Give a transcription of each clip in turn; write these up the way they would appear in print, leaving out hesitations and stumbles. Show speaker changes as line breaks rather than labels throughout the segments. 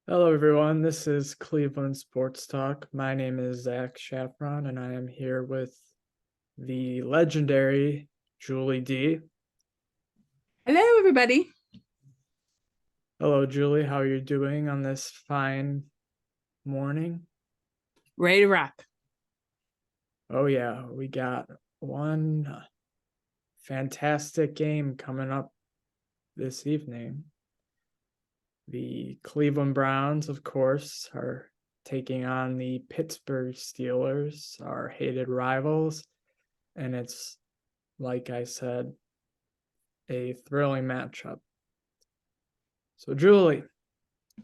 Hello, everyone. This is Cleveland Sports Talk. My name is Zach Shafron, and I am here with the legendary Julie D.
Hello, everybody.
Hello, Julie. How are you doing on this fine morning?
Ready to rock.
Oh, yeah, we got one fantastic game coming up this evening. The Cleveland Browns, of course, are taking on the Pittsburgh Steelers, our hated rivals, and it's like I said, a thrilling matchup. So, Julie,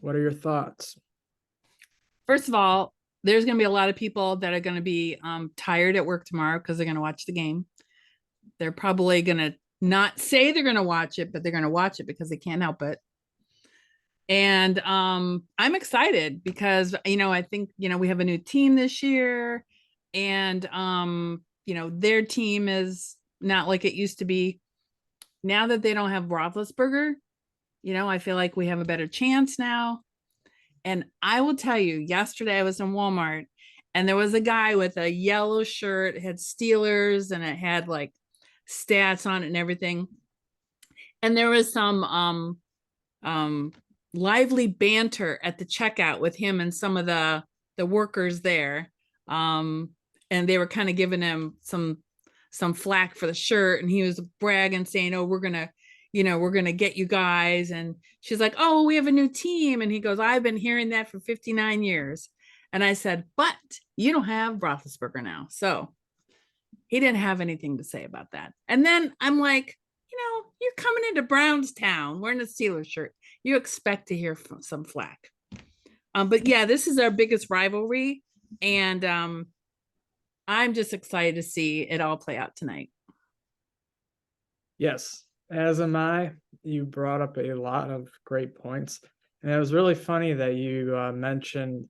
what are your thoughts?
First of all, there's going to be a lot of people that are going to be tired at work tomorrow because they're going to watch the game. They're probably going to not say they're going to watch it, but they're going to watch it because they can't help it. And I'm excited because, I think, we have a new team this year and, their team is not like it used to be. Now that they don't have Roethlisberger, I feel like we have a better chance now. And I will tell you, yesterday I was in Walmart and there was a guy with a yellow shirt, it had Steelers and it had like stats on it and everything. And there was some um lively banter at the checkout with him and some of the workers there. Um and they were kind of giving him some flack for the shirt, and he was bragging saying, "Oh, we're gonna get you guys." And she's like, "Oh, we have a new team." And he goes, "I've been hearing that for 59 years." And I said, "But you don't have Roethlisberger now." So he didn't have anything to say about that. And then I'm like, you're coming into Brownstown wearing a Steelers shirt. You expect to hear some flack. But yeah, this is our biggest rivalry. And I'm just excited to see it all play out tonight.
Yes, as am I. You brought up a lot of great points. And it was really funny that you mentioned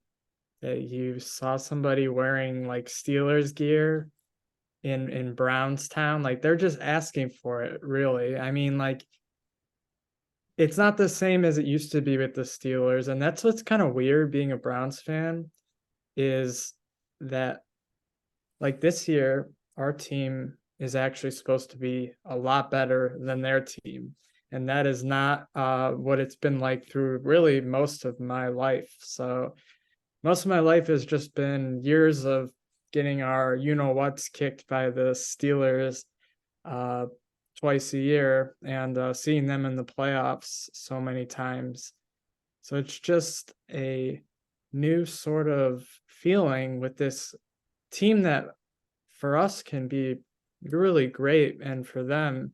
that you saw somebody wearing like Steelers gear in Brownstown. Like they're just asking for it, really. I mean, like it's not the same as it used to be with the Steelers, and that's what's kind of weird being a Browns fan is that like this year our team is actually supposed to be a lot better than their team, and that is not what it's been like through really most of my life. So most of my life has just been years of getting our you know what's kicked by the Steelers uh, twice a year and seeing them in the playoffs so many times. So it's just a new sort of feeling with this team that for us can be really great. And for them,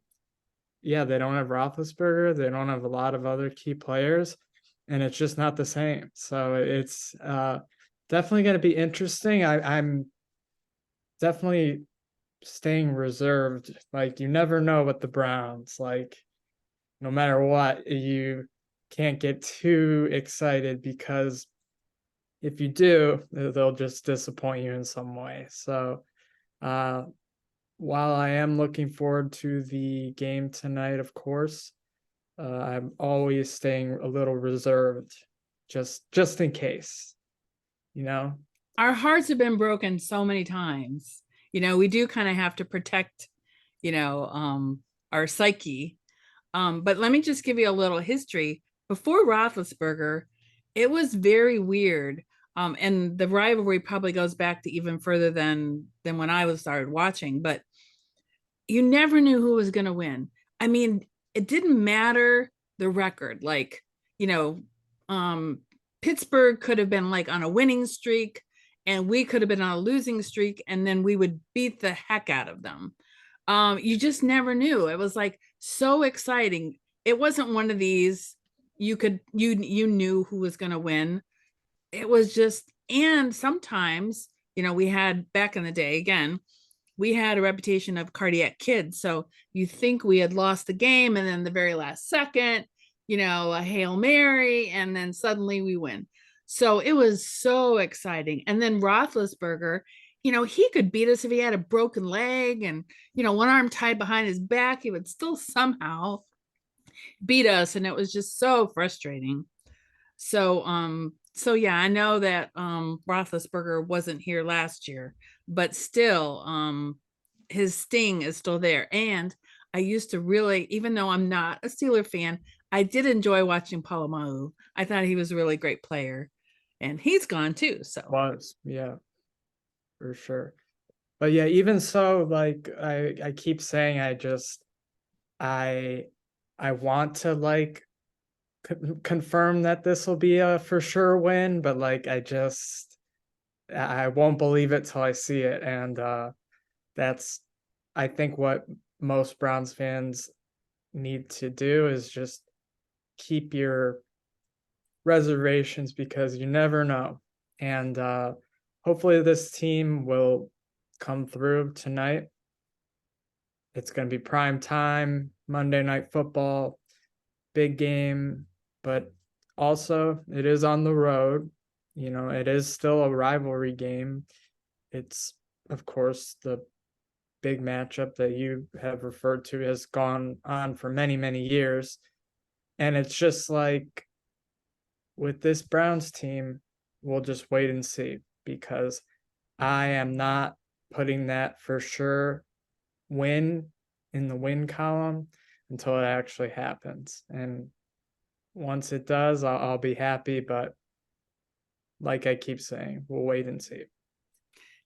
yeah, they don't have Roethlisberger, they don't have a lot of other key players, and it's just not the same. So it's definitely going to be interesting. I'm definitely staying reserved. Like you never know with the Browns. Like no matter what, you can't get too excited because if you do, they'll just disappoint you in some way. So uh while I am looking forward to the game tonight, of course, I'm always staying a little reserved just in case, you know?
Our hearts have been broken so many times. We do kind of have to protect, you know, um, our psyche. But let me just give you a little history. Before Roethlisberger, it was very weird. And the rivalry probably goes back to even further than when I was started watching. But you never knew who was going to win. I mean, it didn't matter the record. Like, you know, um, Pittsburgh could have been like on a winning streak and we could have been on a losing streak, and then we would beat the heck out of them. You just never knew. It was like so exciting. It wasn't one of these you knew who was going to win. It was just, and sometimes, we had back in the day again, we had a reputation of cardiac kids. So you think we had lost the game, and then the very last second, a Hail Mary, and then suddenly we win. So it was so exciting. And then Roethlisberger, he could beat us if he had a broken leg and, one arm tied behind his back. He would still somehow beat us. And it was just so frustrating. So yeah, I know that Roethlisberger wasn't here last year, but still, his sting is still there. And I used to really, even though I'm not a Steeler fan, I did enjoy watching Polamalu. I thought he was a really great player, and he's gone too. So
Was, yeah, for sure. But yeah, even so, like I keep saying, I I want to like confirm that this will be a for sure win, but like I won't believe it till I see it, and that's I think what most Browns fans need to do is just keep your reservations because you never know. And hopefully this team will come through tonight. It's going to be prime time, Monday Night Football, big game, but also it is on the road. You know, it is still a rivalry game. It's, of course, the big matchup that you have referred to has gone on for many, many years. And it's just like with this Browns team, we'll just wait and see because I am not putting that for sure win in the win column until it actually happens. And once it does, I'll be happy. But like I keep saying, we'll wait and see.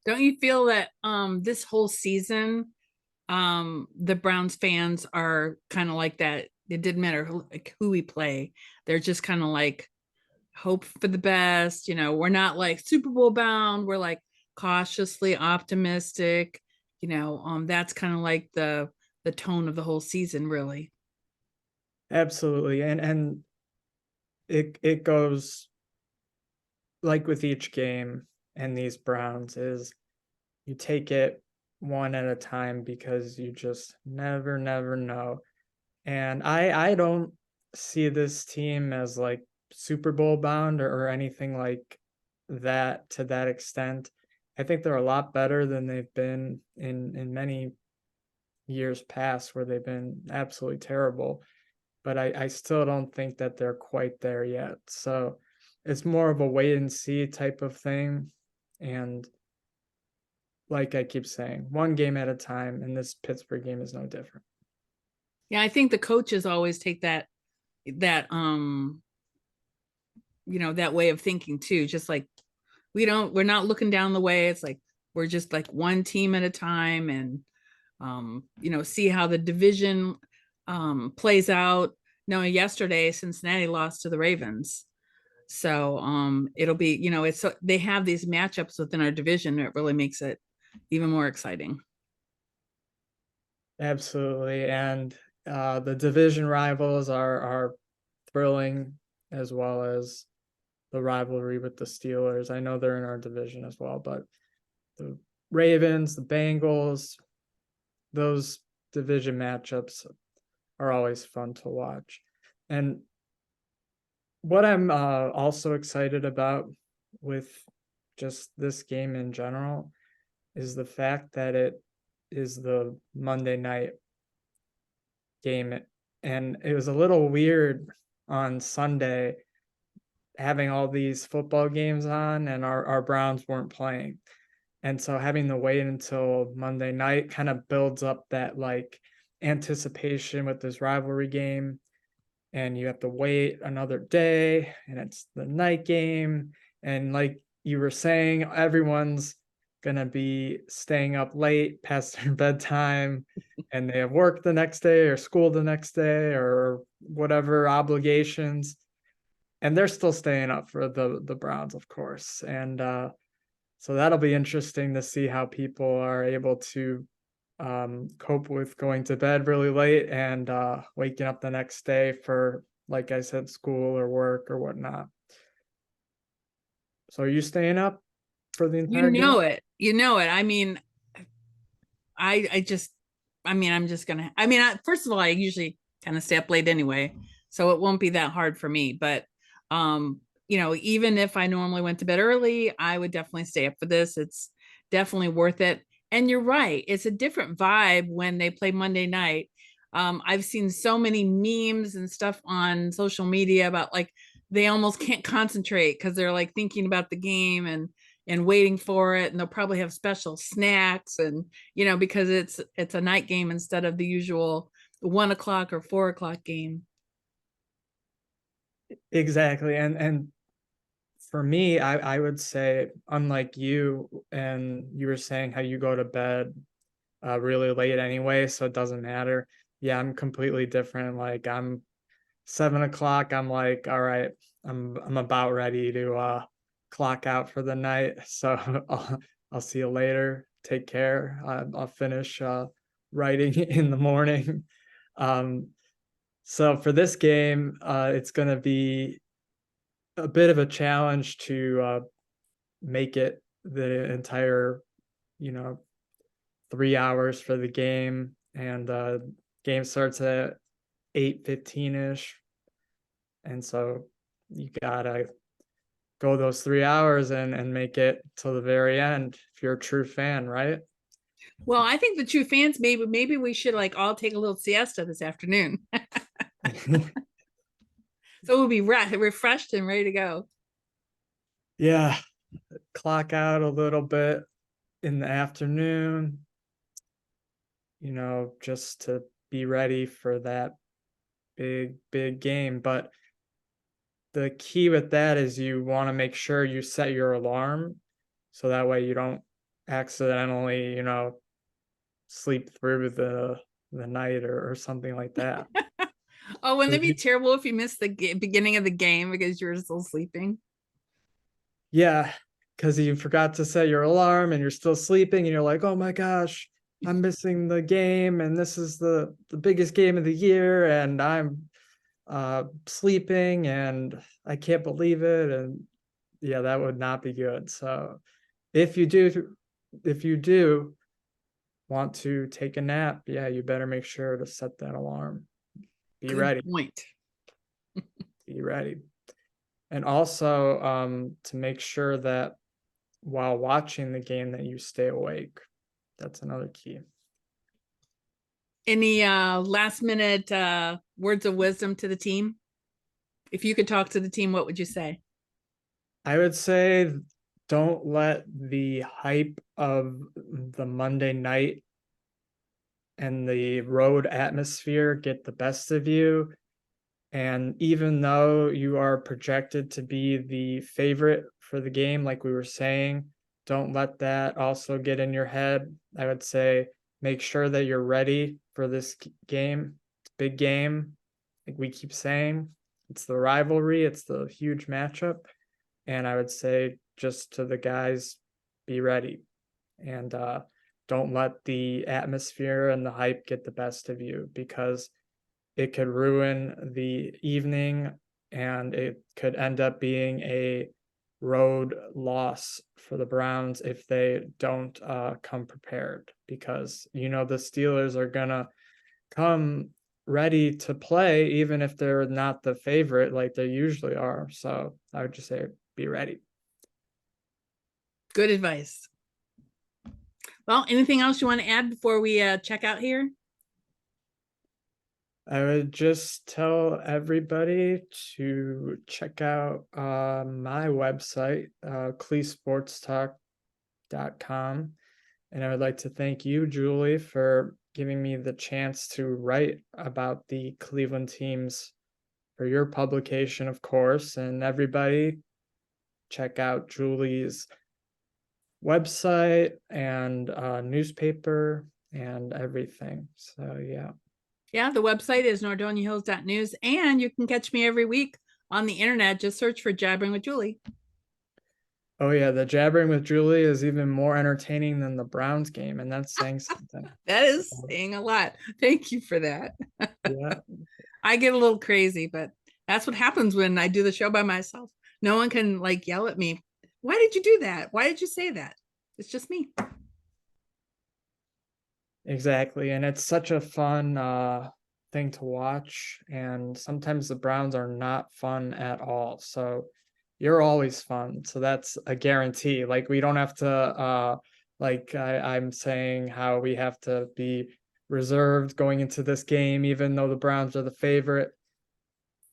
don't you feel that this whole season, the Browns fans are kind of like that? It didn't matter who we play. They're just kind of like hope for the best. We're not like Super Bowl bound. We're like cautiously optimistic. That's kind of like the tone of the whole season, really.
Absolutely. And it goes like with each game and these Browns is you take it one at a time because you just never know. And I don't see this team as like Super Bowl bound or anything like that to that extent. I think they're a lot better than they've been in many years past where they've been absolutely terrible. But I still don't think that they're quite there yet. So it's more of a wait and see type of thing. And like I keep saying, one game at a time, and this Pittsburgh game is no different.
Yeah, I think the coaches always take that that way of thinking too. Just like we're not looking down the way. It's like we're just like one team at a time, and see how the division plays out. No, yesterday Cincinnati lost to the Ravens. So it'll be, it's so they have these matchups within our division. It really makes it even more exciting.
Absolutely. And the division rivals are thrilling as well as the rivalry with the Steelers. I know they're in our division as well, but the Ravens, the Bengals, those division matchups are always fun to watch. And what I'm also excited about with just this game in general is the fact that it is the Monday night game. And it was a little weird on Sunday having all these football games on and our Browns weren't playing. And so having to wait until Monday night kind of builds up that like anticipation with this rivalry game. And you have to wait another day and it's the night game. And like you were saying, everyone's gonna be staying up late past their bedtime and they have work the next day or school the next day or whatever obligations. And they're still staying up for the Browns, of course. And so that'll be interesting to see how people are able to cope with going to bed really late and waking up the next day for, like I said, school or work or whatnot. So are you staying up for the
You
entire game?
know it. You know it. I mean, I just, I mean, I'm just gonna. I mean, first of all, I usually kind of stay up late anyway, so it won't be that hard for me. But, even if I normally went to bed early, I would definitely stay up for this. It's definitely worth it. And you're right, it's a different vibe when they play Monday night. I've seen so many memes and stuff on social media about like they almost can't concentrate because they're like thinking about the game and waiting for it, and they'll probably have special snacks, and because it's a night game instead of the usual 1 o'clock or 4 o'clock game.
Exactly. And for me, I would say, unlike you, and you were saying how you go to bed really late anyway, so it doesn't matter. Yeah, I'm completely different. Like I'm 7 o'clock, I'm like, all right, I'm about ready to clock out for the night. So I'll see you later. Take care. I'll finish writing in the morning. Um, so for this game, it's gonna be a bit of a challenge to make it the entire, you know, 3 hours for the game, and game starts at 8:15 ish, and so you gotta go those 3 hours and make it till the very end if you're a true fan, right?
Well, I think the true fans, maybe we should like all take a little siesta this afternoon. So we'll be refreshed and ready to go.
Yeah, clock out a little bit in the afternoon, just to be ready for that big game. But the key with that is you want to make sure you set your alarm so that way you don't accidentally, sleep through the night or something like that.
Oh, wouldn't
'Cause
it be terrible if you missed the beginning of the game because you were still sleeping?
yeah, because you forgot to set your alarm and you're still sleeping and you're like, oh my gosh, I'm missing the game and this is the biggest game of the year and I'm sleeping and I can't believe it. And yeah, that would not be good. So if you do, if you do want to take a nap, yeah, you better make sure to set that alarm. Be
Good
ready.
point.
Be ready. And also to make sure that while watching the game that you stay awake. That's another key.
Any last minute words of wisdom to the team? If you could talk to the team, what would you say?
I would say don't let the hype of the Monday night and the road atmosphere get the best of you. And even though you are projected to be the favorite for the game, like we were saying, don't let that also get in your head. I would say make sure that you're ready for this game. It's a big game. Like we keep saying, it's the rivalry, it's the huge matchup. And I would say just to the guys, be ready. And don't let the atmosphere and the hype get the best of you because it could ruin the evening and it could end up being a road loss for the Browns if they don't come prepared because the Steelers are gonna come ready to play even if they're not the favorite like they usually are. So I would just say be ready.
Good advice. Well, anything else you want to add before we check out here?
I would just tell everybody to check out my website, clesportstalk.com. And I would like to thank you, Julie, for giving me the chance to write about the Cleveland teams for your publication, of course. And everybody, check out Julie's website and newspaper and everything. So, yeah.
Yeah, the website is nordoniahills.news, and you can catch me every week on the internet. Just search for Jabbering with Julie.
Oh yeah, the jabbering with Julie is even more entertaining than the Browns game, and that's saying something.
That is saying a lot. Thank you for that.
Yeah,
I get a little crazy, but that's what happens when I do the show by myself. No one can like yell at me. Why did you do that? Why did you say that? It's just me.
exactly. And it's such a fun thing to watch. And sometimes the Browns are not fun at all. So you're always fun. So that's a guarantee. Like we don't have to like I'm saying how we have to be reserved going into this game, even though the Browns are the favorite.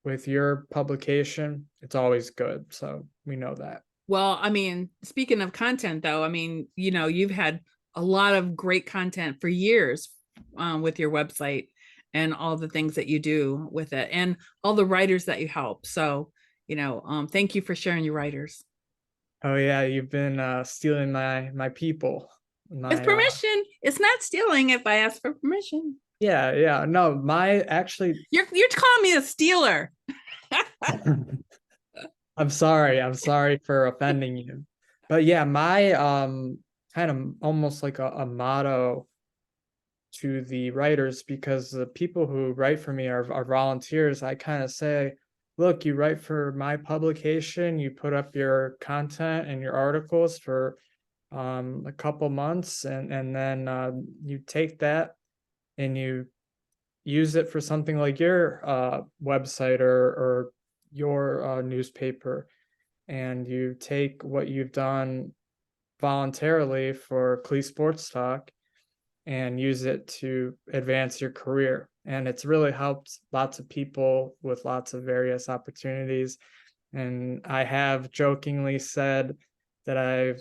with your publication, it's always good. So we know that.
Well, I mean, speaking of content, though, I mean, you've had a lot of great content for years with your website and all the things that you do with it and all the writers that you help. So, thank you for sharing your writers.
Oh yeah, you've been stealing my people.
With
My
permission. It's not stealing if I ask for permission.
yeah, yeah. No, my actually
You're calling me a stealer.
I'm sorry. I'm sorry for offending you. But yeah, my kind of almost like a motto to the writers, because the people who write for me are volunteers. I kind of say, look, you write for my publication, you put up your content and your articles for a couple months, and then you take that and you use it for something like your website or your newspaper, and you take what you've done voluntarily for CLE Sports Talk and use it to advance your career. And it's really helped lots of people with lots of various opportunities. And I have jokingly said that I've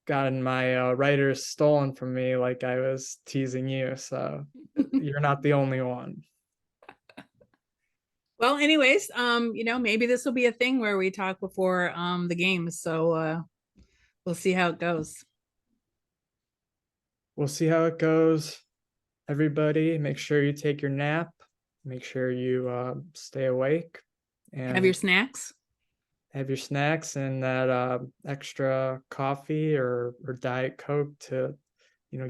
gotten my writers stolen from me, like I was teasing you. So you're not the only one.
Well, anyways, maybe this will be a thing where we talk before the games. So we'll see how it goes.
We'll see how it goes. Everybody, make sure you take your nap. Make sure you stay awake
Have your
and
snacks.
have your snacks and that extra coffee or Diet Coke to,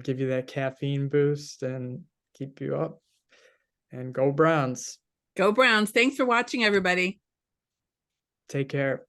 give you that caffeine boost and keep you up. And go Browns.
Go Browns. Thanks for watching, everybody.
Take care.